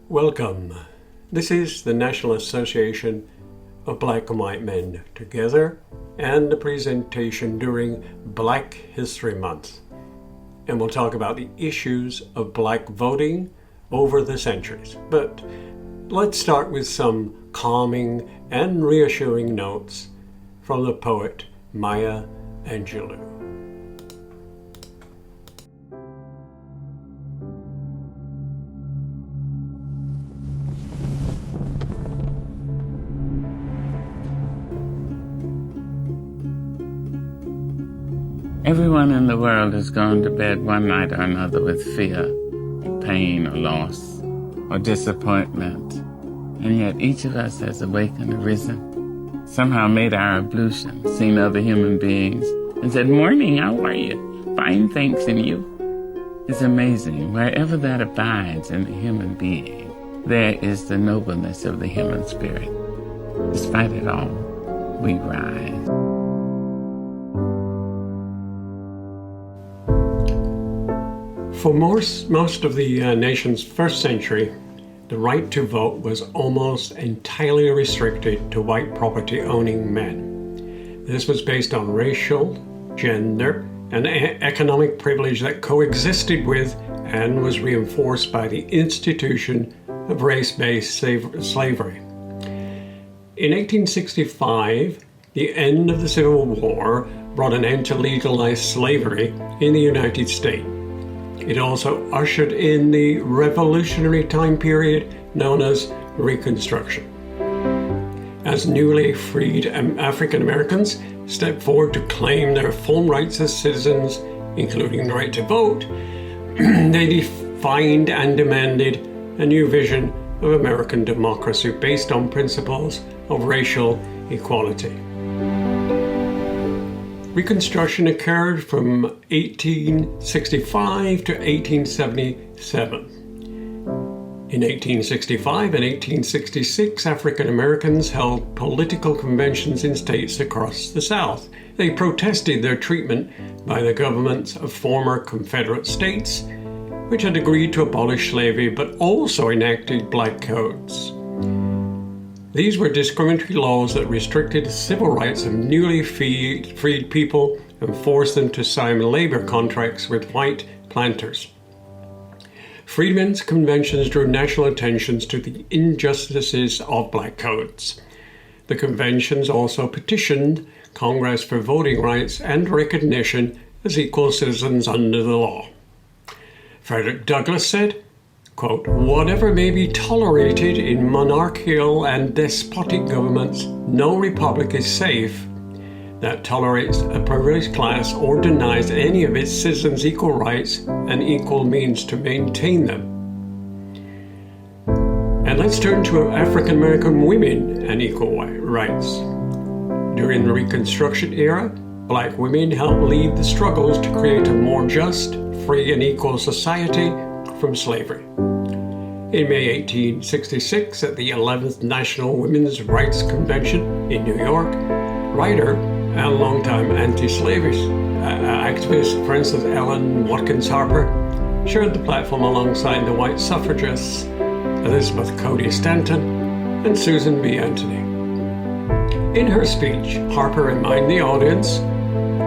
Welcome. This is the National Association of Black and White Men Together and the presentation during Black History Month. And we'll talk about the issues of black voting over the centuries. But let's start with some calming and reassuring notes from the poet Maya Angelou. Everyone in the world has gone to bed one night or another with fear, pain, or loss, or disappointment. And yet each of us has awakened, arisen, somehow made our ablution, seen other human beings, and said, "Morning, how are you? Fine, thanks, and you?" It's amazing. Wherever that abides in the human being, there is the nobleness of the human spirit. Despite it all, we rise. For most of the nation's first century, the right to vote was almost entirely restricted to white property-owning men. This was based on racial, gender, and economic privilege that coexisted with and was reinforced by the institution of race-based slavery. In 1865, the end of the Civil War brought an end to legalized slavery in the United States. It also ushered in the revolutionary time period known as Reconstruction. As newly freed African Americans stepped forward to claim their full rights as citizens, including the right to vote, they defined and demanded a new vision of American democracy based on principles of racial equality. Reconstruction occurred from 1865 to 1877. In 1865 and 1866, African Americans held political conventions in states across the South. They protested their treatment by the governments of former Confederate states, which had agreed to abolish slavery but also enacted black codes. These were discriminatory laws that restricted civil rights of newly freed people and forced them to sign labor contracts with white planters. Freedmen's conventions drew national attention to the injustices of black codes. The conventions also petitioned Congress for voting rights and recognition as equal citizens under the law. Frederick Douglass said, quote, "Whatever may be tolerated in monarchical and despotic governments, no republic is safe that tolerates a privileged class or denies any of its citizens equal rights and equal means to maintain them." And let's turn to African American women and equal rights. During the Reconstruction era, black women helped lead the struggles to create a more just, free, and equal society from slavery. In May 1866, at the 11th National Women's Rights Convention in New York, writer and longtime anti-slavery activist Frances Ellen Watkins Harper shared the platform alongside the white suffragists Elizabeth Cady Stanton and Susan B. Anthony. In her speech, Harper reminded the audience,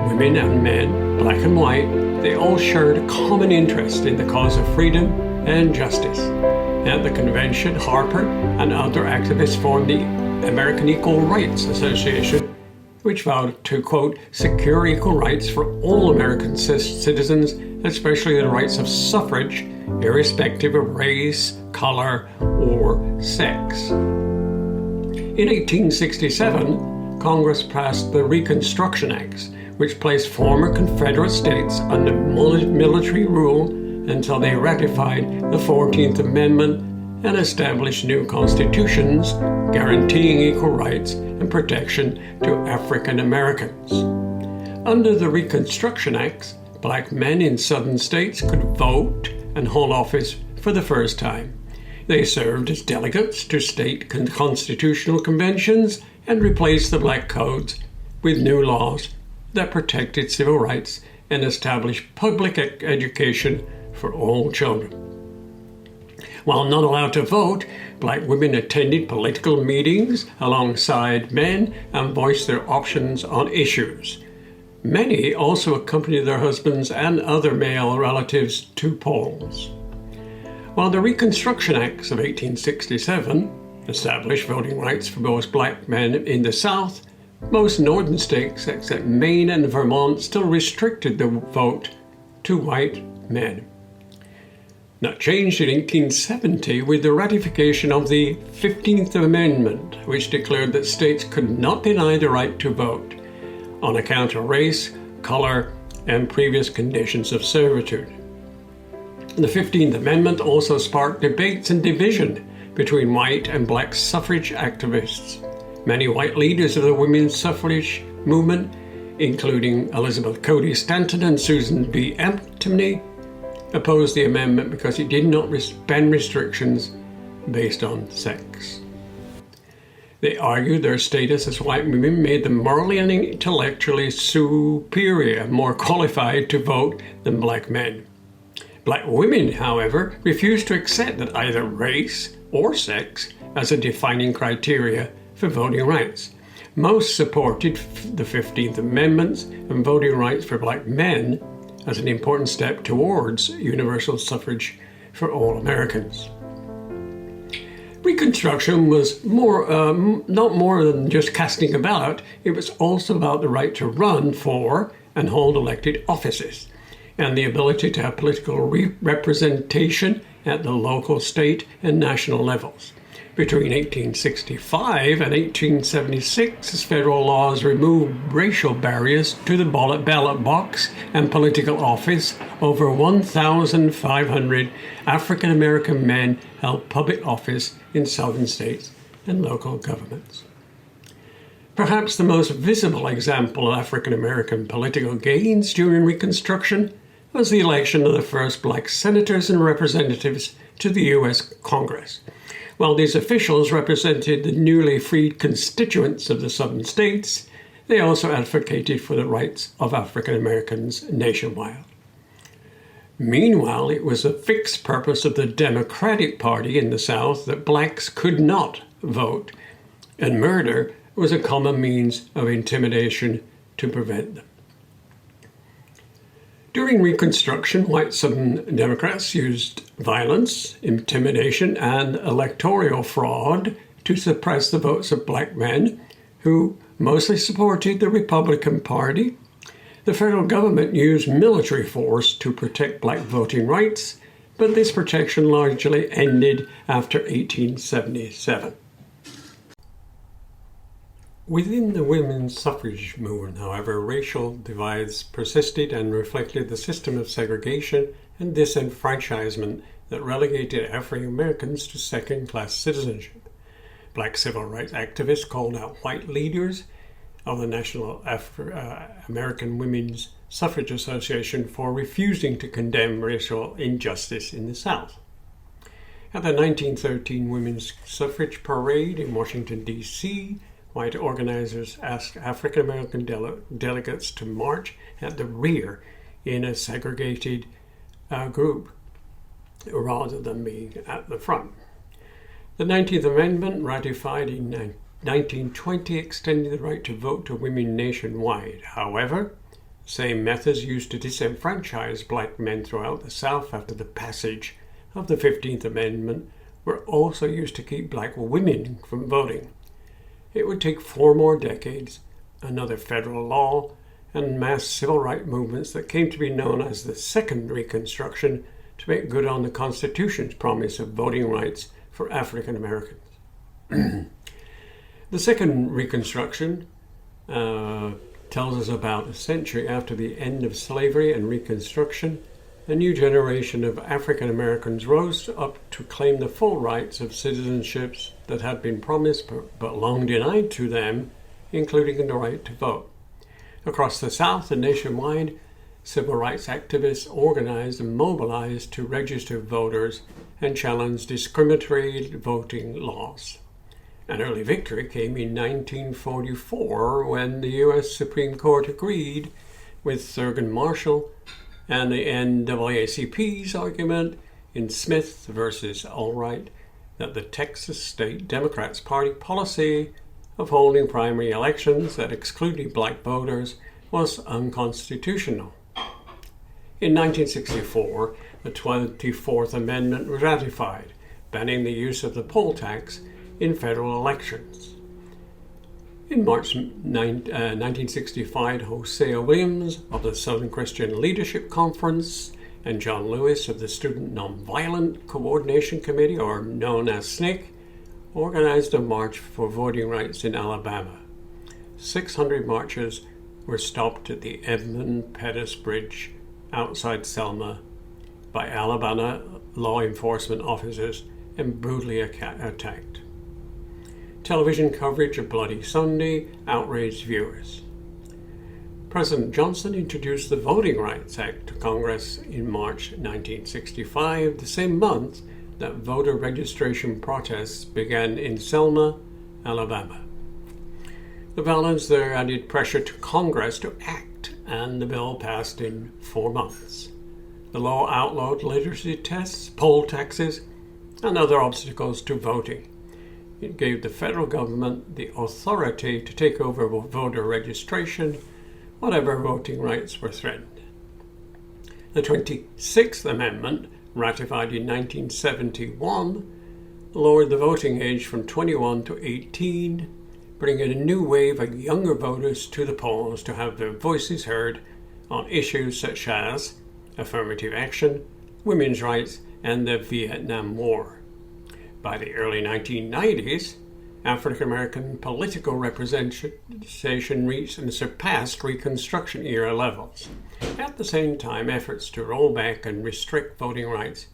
women and men, black and white, they all shared a common interest in the cause of freedom and justice. At the convention, Harper and other activists formed the American Equal Rights Association, which vowed to, quote, "secure equal rights for all American citizens, especially the rights of suffrage, irrespective of race, color, or sex." In 1867, Congress passed the Reconstruction Acts, which placed former Confederate states under military rule until they ratified the 14th Amendment and established new constitutions guaranteeing equal rights and protection to African Americans. Under the Reconstruction Acts, black men in southern states could vote and hold office for the first time. They served as delegates to state constitutional conventions and replaced the black codes with new laws that protected civil rights and established public education for all children. While not allowed to vote, black women attended political meetings alongside men and voiced their options on issues. Many also accompanied their husbands and other male relatives to polls. While the Reconstruction Acts of 1867 established voting rights for most black men in the South, most northern states except Maine and Vermont still restricted the vote to white men. That changed in 1870 with the ratification of the 15th Amendment, which declared that states could not deny the right to vote on account of race, color, and previous conditions of servitude. The 15th Amendment also sparked debates and division between white and black suffrage activists. Many white leaders of the women's suffrage movement, including Elizabeth Cady Stanton and Susan B. Anthony, opposed the amendment because it did not ban restrictions based on sex. They argued their status as white women made them morally and intellectually superior, more qualified to vote than black men. Black women, however, refused to accept that either race or sex as a defining criteria for voting rights. Most supported the 15th Amendment and voting rights for black men as an important step towards universal suffrage for all Americans. Reconstruction was not more than just casting a ballot. It was also about the right to run for and hold elected offices, and the ability to have political representation at the local, state, and national levels. Between 1865 and 1876, federal laws removed racial barriers to the ballot box and political office. Over 1,500 African American men held public office in southern states and local governments. Perhaps the most visible example of African American political gains during Reconstruction was the election of the first black senators and representatives to the U.S. Congress. While these officials represented the newly freed constituents of the southern states, they also advocated for the rights of African Americans nationwide. Meanwhile, it was a fixed purpose of the Democratic Party in the South that blacks could not vote, and murder was a common means of intimidation to prevent them. During Reconstruction, white Southern Democrats used violence, intimidation, and electoral fraud to suppress the votes of black men who mostly supported the Republican Party. The federal government used military force to protect black voting rights, but this protection largely ended after 1877. Within the women's suffrage movement, however, racial divides persisted and reflected the system of segregation and disenfranchisement that relegated African Americans to second-class citizenship. Black civil rights activists called out white leaders of the National American Women's Suffrage Association for refusing to condemn racial injustice in the South. At the 1913 Women's Suffrage Parade in Washington, D.C., white organizers asked African American delegates to march at the rear in a segregated group rather than being at the front. The 19th Amendment, ratified in 1920, extended the right to vote to women nationwide. However, the same methods used to disenfranchise black men throughout the South after the passage of the 15th Amendment were also used to keep black women from voting. It would take 4 more decades, another federal law, and mass civil rights movements that came to be known as the Second Reconstruction to make good on the Constitution's promise of voting rights for African Americans. The Second Reconstruction tells us about a century after the end of slavery and Reconstruction, a new generation of African Americans rose up to claim the full rights of citizenships that had been promised but long denied to them, including the right to vote. Across the South and nationwide, civil rights activists organized and mobilized to register voters and challenge discriminatory voting laws. An early victory came in 1944 when the U.S. Supreme Court agreed with Thurgood Marshall and the NAACP's argument in Smith versus Allwright that the Texas State Democrats Party policy of holding primary elections that excluded black voters was unconstitutional. In 1964, the 24th Amendment was ratified, banning the use of the poll tax in federal elections. In March 1965, Hosea Williams of the Southern Christian Leadership Conference and John Lewis of the Student Nonviolent Coordination Committee, or known as SNCC, organized a march for voting rights in Alabama. 600 marchers were stopped at the Edmund Pettus Bridge outside Selma by Alabama law enforcement officers and brutally attacked. Television coverage of Bloody Sunday outraged viewers. President Johnson introduced the Voting Rights Act to Congress in March 1965, the same month that voter registration protests began in Selma, Alabama. The violence there added pressure to Congress to act, and the bill passed in 4 months. The law outlawed literacy tests, poll taxes, and other obstacles to voting. It gave the federal government the authority to take over voter registration, whatever voting rights were threatened. The 26th Amendment, ratified in 1971, lowered the voting age from 21 to 18, bringing a new wave of younger voters to the polls to have their voices heard on issues such as affirmative action, women's rights, and the Vietnam War. By the early 1990s, African American political representation reached and surpassed Reconstruction era levels. At the same time, efforts to roll back and restrict voting rights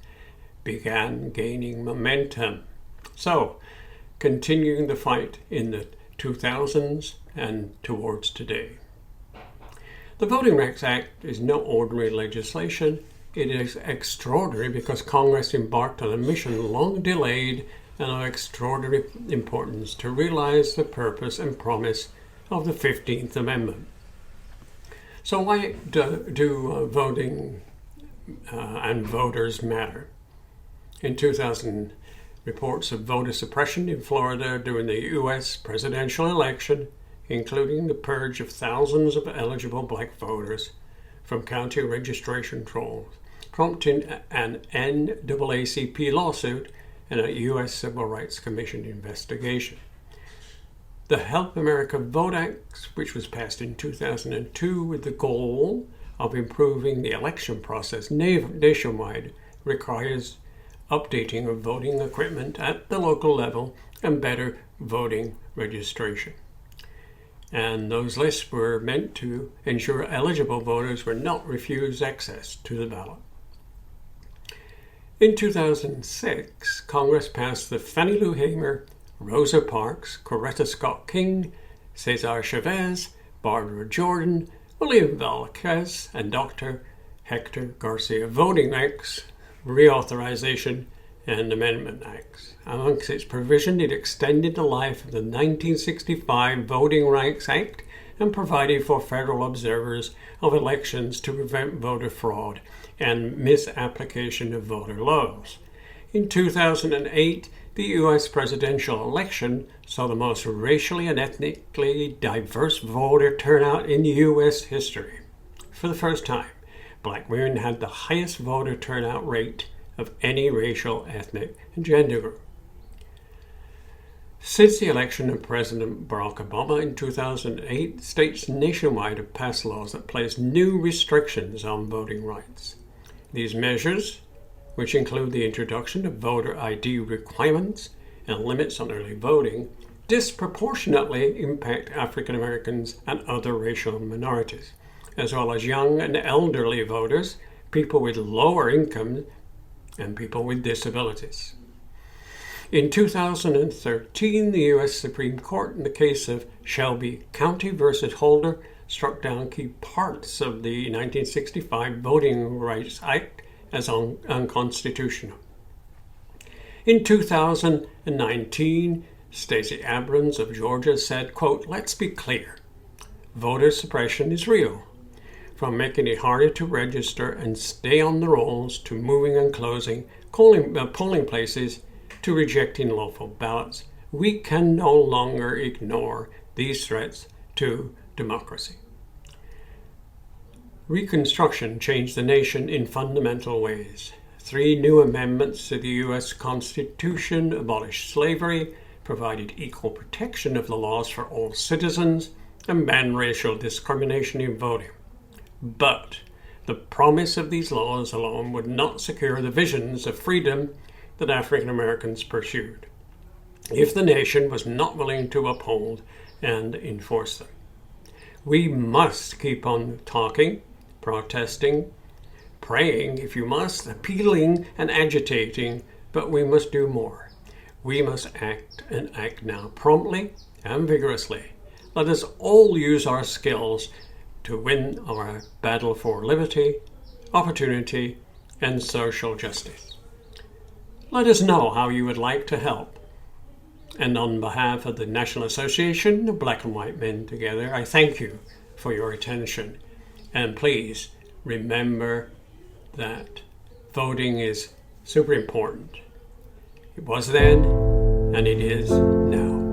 began gaining momentum. So, continuing the fight in the 2000s and towards today. The Voting Rights Act is no ordinary legislation. It is extraordinary because Congress embarked on a mission long delayed and of extraordinary importance to realize the purpose and promise of the 15th Amendment. So why do voting and voters matter? In 2000, reports of voter suppression in Florida during the U.S. presidential election, including the purge of thousands of eligible black voters from county registration rolls, prompted an NAACP lawsuit and a U.S. Civil Rights Commission investigation. The Help America Vote Act, which was passed in 2002 with the goal of improving the election process nationwide, requires updating of voting equipment at the local level and better voting registration. And those lists were meant to ensure eligible voters were not refused access to the ballot. In 2006, Congress passed the Fannie Lou Hamer, Rosa Parks, Coretta Scott King, Cesar Chavez, Barbara Jordan, William Velquez, and Dr. Hector Garcia Voting Acts, Reauthorization, and Amendment Acts. Amongst its provisions, it extended the life of the 1965 Voting Rights Act and provided for federal observers of elections to prevent voter fraud and misapplication of voter laws. In 2008, the U.S. presidential election saw the most racially and ethnically diverse voter turnout in U.S. history. For the first time, black women had the highest voter turnout rate of any racial, ethnic, and gender group. Since the election of President Barack Obama in 2008, states nationwide have passed laws that place new restrictions on voting rights. These measures, which include the introduction of voter ID requirements and limits on early voting, disproportionately impact African Americans and other racial minorities, as well as young and elderly voters, people with lower incomes, and people with disabilities. In 2013, the U.S. Supreme Court, in the case of Shelby County versus Holder, struck down key parts of the 1965 Voting Rights Act as unconstitutional. In 2019, Stacey Abrams of Georgia said, quote, "Let's be clear. Voter suppression is real. From making it harder to register and stay on the rolls to moving and closing polling places to rejecting lawful ballots. We can no longer ignore these threats to democracy. Reconstruction changed the nation in fundamental ways. 3 new amendments to the U.S. Constitution abolished slavery, provided equal protection of the laws for all citizens, and banned racial discrimination in voting. But the promise of these laws alone would not secure the visions of freedom that African Americans pursued, if the nation was not willing to uphold and enforce them. We must keep on talking, protesting, praying if you must, appealing and agitating, but we must do more. We must act, and act now promptly and vigorously. Let us all use our skills to win our battle for liberty, opportunity, and social justice. Let us know how you would like to help. And on behalf of the National Association of Black and White Men Together, I thank you for your attention. And please remember that voting is super important. It was then, and it is now.